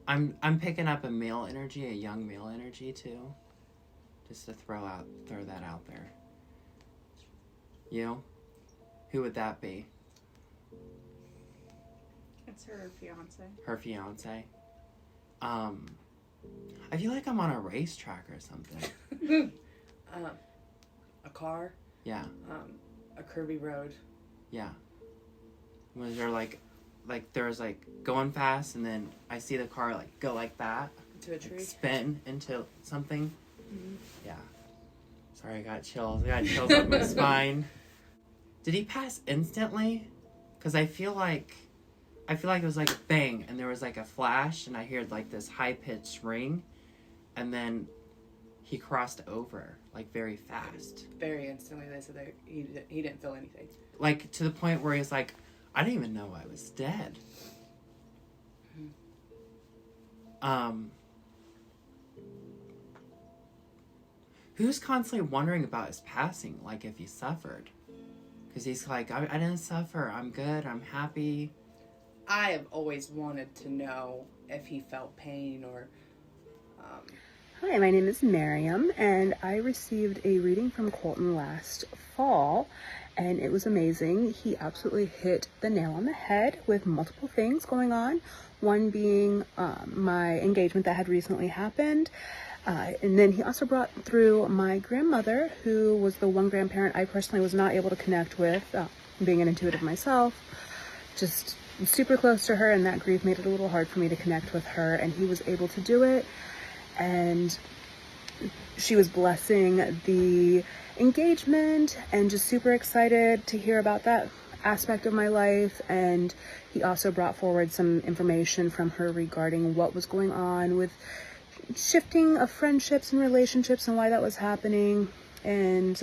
I'm picking up a male energy, a young male energy too. Just to throw that out there. You? Who would that be? It's her fiance. Her fiance. I feel like I'm on a racetrack or something. A car. Yeah. A curvy road. Yeah. When they're like there's like going fast, and then I see the car like go like that Into a tree. like, spin into something. Mm-hmm. Yeah. Sorry, I got chills. I got chills up my spine. Did he pass instantly? Because I feel like it was like a bang, and there was like a flash, and I heard like this high pitched ring, and then he crossed over like very fast. Very instantly, they said that he didn't feel anything. Like to the point where he's like, I didn't even know I was dead. Who's constantly wondering about his passing, like if he suffered? Because he's like, I didn't suffer. I'm good. I'm happy. I have always wanted to know if he felt pain or... Hi, my name is Miriam, and I received a reading from Colton last fall, and it was amazing. He absolutely hit the nail on the head with multiple things going on. One being my engagement that had recently happened. And then he also brought through my grandmother, who was the one grandparent I personally was not able to connect with, being an intuitive myself. Just super close to her, and that grief made it a little hard for me to connect with her, and he was able to do it. And she was blessing the engagement and just super excited to hear about that aspect of my life. And he also brought forward some information from her regarding what was going on with shifting of friendships and relationships and why that was happening. And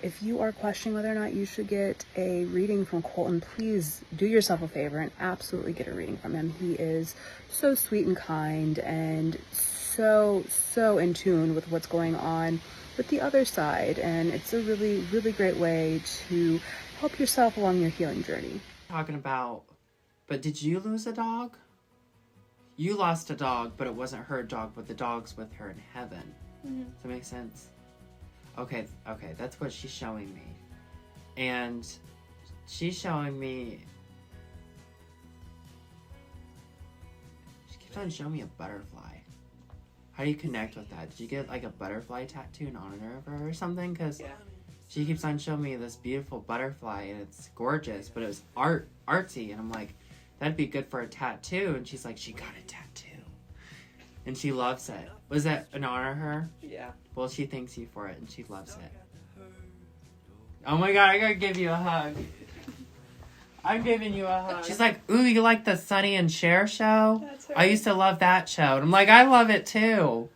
if you are questioning whether or not you should get a reading from Colton, please do yourself a favor and absolutely get a reading from him. He is so sweet and kind, and so in tune with what's going on with the other side. And it's a really, really great way to help yourself along your healing journey. Talking about, but did you lose a dog? You lost a dog, but it wasn't her dog, but the dog's with her in heaven. Mm-hmm. Does that make sense? Okay, that's what she's showing me. And she's showing me... She keeps on showing me a butterfly. How do you connect with that? Did you get like a butterfly tattoo in honor of her or something? Because Yeah. she keeps on showing me this beautiful butterfly, and it's gorgeous, but it was artsy, and I'm like, that'd be good for a tattoo. And she's like, she got a tattoo. And she loves it. Was that an honor her? Yeah. Well, she thanks you for it, and she loves it. Oh my god, I gotta give you a hug. I'm giving you a hug. She's like, ooh, you like the Sonny and Cher show? That's her. I used to love that show. And I'm like, I love it too.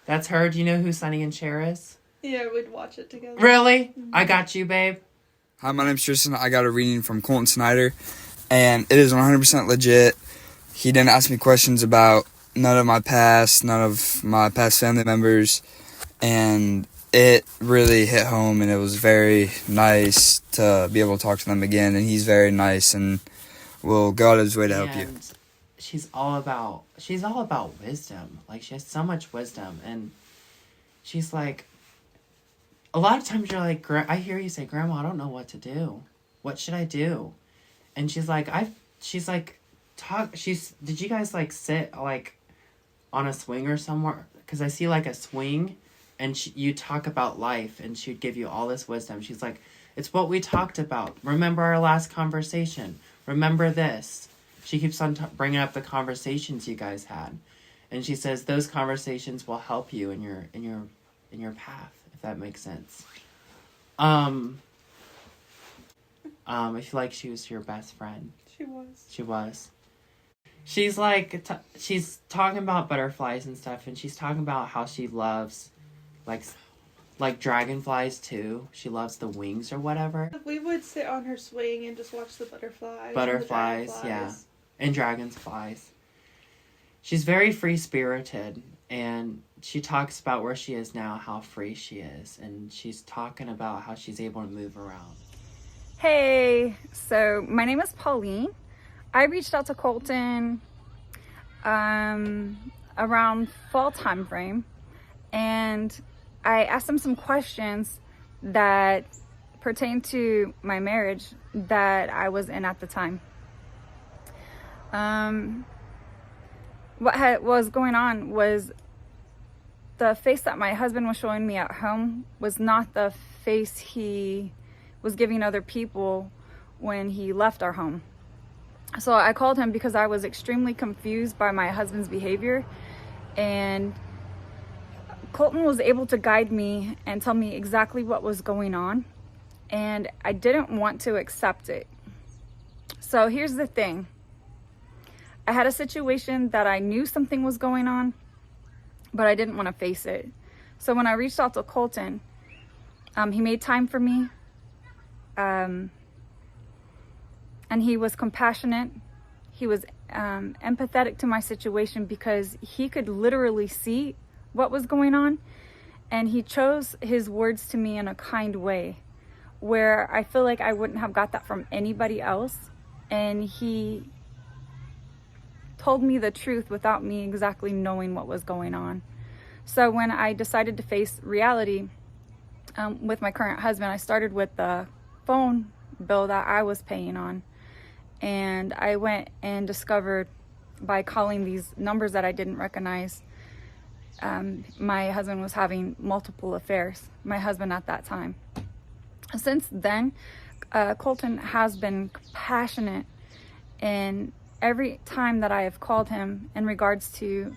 That's her. Do you know who Sonny and Cher is? Yeah, we'd watch it together. Really? Mm-hmm. I got you, babe. Hi, my name's Tristan. I got a reading from Colton Snyder, and it is 100% legit. He didn't ask me questions about none of my past family members, and it really hit home, and it was very nice to be able to talk to them again. And he's very nice and will go out of his way to help you. She's all about wisdom. Like, she has so much wisdom, and she's like, a lot of times you're like, I hear you say, Grandma, I don't know what to do. What should I do? And she's like, did you guys like sit like on a swing or somewhere? Because I see like a swing, and you talk about life, and she'd give you all this wisdom. She's like, it's what we talked about. Remember our last conversation. Remember this. She keeps on bringing up the conversations you guys had. And she says those conversations will help you in your path, if that makes sense. I feel like she was your best friend. She was. She's like, she's talking about butterflies and stuff, and she's talking about how she loves, like dragonflies too. She loves the wings or whatever. We would sit on her swing and just watch the butterflies. Butterflies, and the yeah. And dragonflies. She's very free-spirited, and she talks about where she is now, how free she is, and she's talking about how she's able to move around. Hey, so my name is Pauline. I reached out to Colton around fall time frame, and I asked him some questions that pertain to my marriage that I was in at the time. What was going on was the face that my husband was showing me at home was not the face he was giving other people when he left our home. So I called him because I was extremely confused by my husband's behavior, and Colton was able to guide me and tell me exactly what was going on, and I didn't want to accept it. So here's the thing. I had a situation that I knew something was going on, but I didn't want to face it. So when I reached out to Colton, he made time for me, and he was compassionate. He was empathetic to my situation because he could literally see what was going on, and he chose his words to me in a kind way where I feel like I wouldn't have got that from anybody else, and he told me the truth without me exactly knowing what was going on. So when I decided to face reality with my current husband, I started with the phone bill that I was paying on, and I went and discovered by calling these numbers that I didn't recognize, my husband was having multiple affairs, my husband at that time. Since then, Colton has been compassionate in every time that I have called him in regards to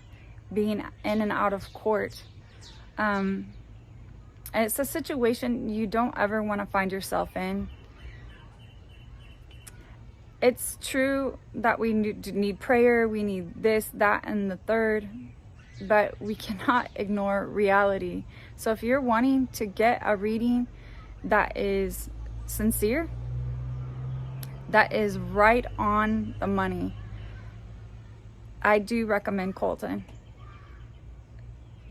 being in and out of court. And it's a situation you don't ever want to find yourself in. It's true that we need prayer, we need this, that, and the third, but we cannot ignore reality. So if you're wanting to get a reading that is sincere, that is right on the money, I do recommend Colton.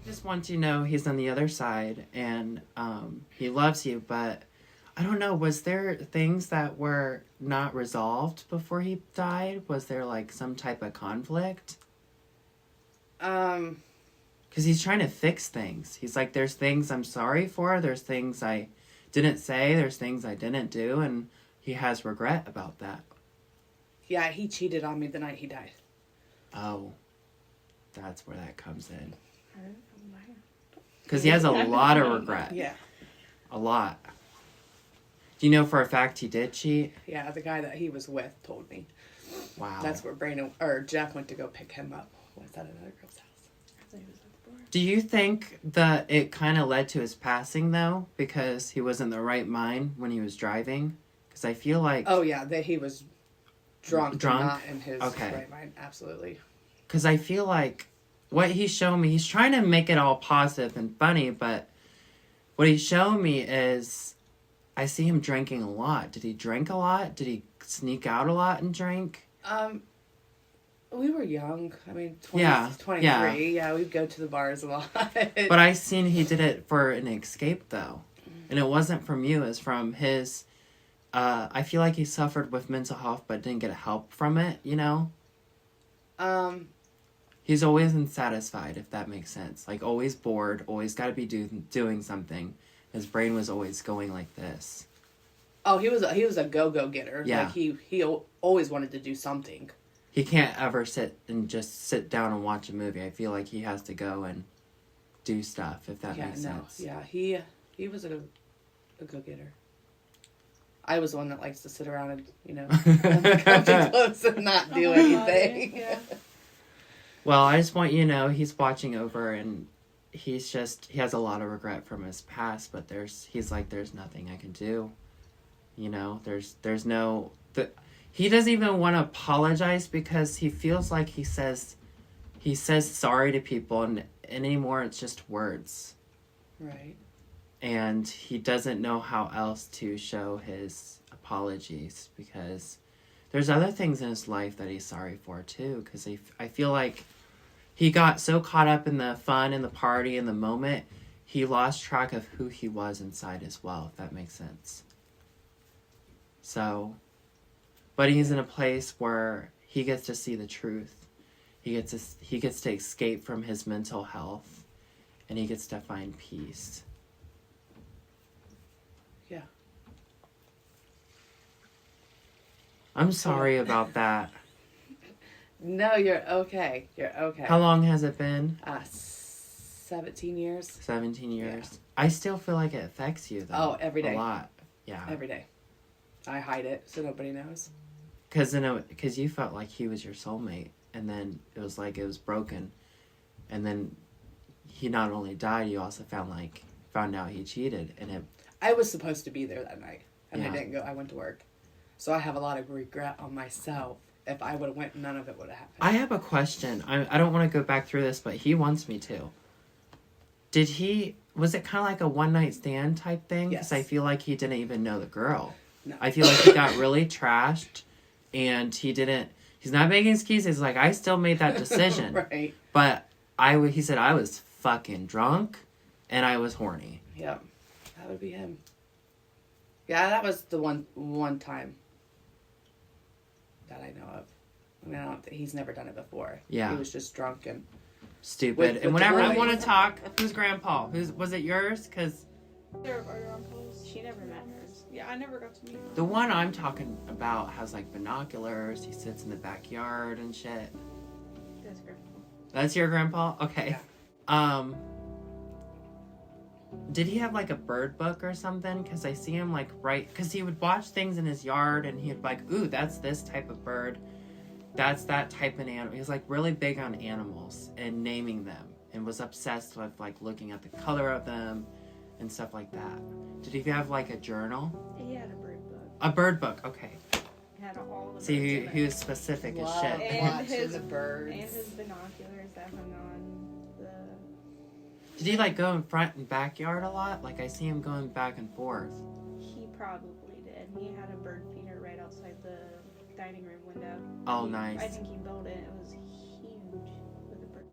I just want you to know he's on the other side, and he loves you, but I don't know, was there things that were not resolved before he died? Was there like some type of conflict? Because he's trying to fix things. He's like, there's things I'm sorry for, there's things I didn't say, there's things I didn't do, and he has regret about that. Yeah, he cheated on me the night he died. Oh, that's where that comes in. Because he has a lot of regret. Yeah. A lot. Do you know for a fact he did cheat? Yeah, the guy that he was with told me. Wow. That's where Brandon or Jeff went to go pick him up. Was that another girl's house? Do you think that it kind of led to his passing, though? Because he was in the right mind when he was driving? Because I feel like... Oh, yeah, that he was drunk? And not in his okay. right mind. Absolutely. Because I feel like what he's shown me, he's trying to make it all positive and funny, but what he's shown me is I see him drinking a lot. Did he drink a lot? Did he sneak out a lot and drink? We were young. I mean, 23. Yeah, we'd go to the bars a lot. But I seen he did it for an escape, though. And it wasn't from you. It was from his... I feel like he suffered with mental health but didn't get help from it, you know? He's always unsatisfied, if that makes sense. Like, always bored, always got to be doing something. His brain was always going like this. Oh, he was a go-go getter. Yeah. Like, he always wanted to do something. He can't ever sit down and watch a movie. I feel like he has to go and do stuff, if that makes sense. Yeah, he was a go-getter. I was the one that likes to sit around and, come too close and not do anything. Yeah. Well, I just want you to know he's watching over, and he has a lot of regret from his past, but he's like, there's nothing I can do. You know, there's no... He doesn't even want to apologize because he feels like he says sorry to people, and anymore it's just words. Right. And he doesn't know how else to show his apologies because there's other things in his life that he's sorry for too. Because I feel like he got so caught up in the fun and the party and the moment, he lost track of who he was inside as well, if that makes sense. So, but he's in a place where he gets to see the truth. he gets to escape from his mental health, and he gets to find peace. Yeah. I'm sorry about that. No, you're okay. You're okay. How long has it been? 17 years. 17 years. I still feel like it affects you, though. Oh, every day. A lot. Yeah. Every day. I hide it so nobody knows. Because you felt like he was your soulmate, and then it was like it was broken, and then he not only died, you also found out he cheated, and it. I was supposed to be there that night, and Yeah. I didn't go. I went to work, so I have a lot of regret on myself. If I would have went, none of it would have happened. I have a question. I don't want to go back through this, but he wants me to. Was it kind of like a one night stand type thing? Because Yes. I feel like he didn't even know the girl. No. I feel like he got really trashed, and he's not making excuses. He's like, I still made that decision. Right. But he said, I was fucking drunk, and I was horny. Yep. That would be him. Yeah, that was the one time that I know of. I mean, he's never done it before. Yeah. He was just drunk and Stupid. With And the whenever I boys. want to talk, who's grandpa? Was it yours? Because They're our uncles. She never met hers. Yeah, I never got to meet her. the one I'm talking about has like binoculars. He sits in the backyard and shit. That's grandpa. That's your grandpa? Okay. Did he have like a bird book or something? Because I see him like because he would watch things in his yard and he'd like, ooh, that's this type of bird. That's that type of animal. He was like really big on animals and naming them, and was obsessed with like looking at the color of them and stuff like that. Did he have like a journal? He had a bird book. A bird book, okay. He had all the See, birds he, in he it. was specific as Wow. shit. And watching his the birds. And his binoculars that hung on the. Did he like go in front and backyard a lot? Like I see him going back and forth. He probably did. He had a bird feeder right outside the dining room window. Oh, nice. I think he built it. It was huge.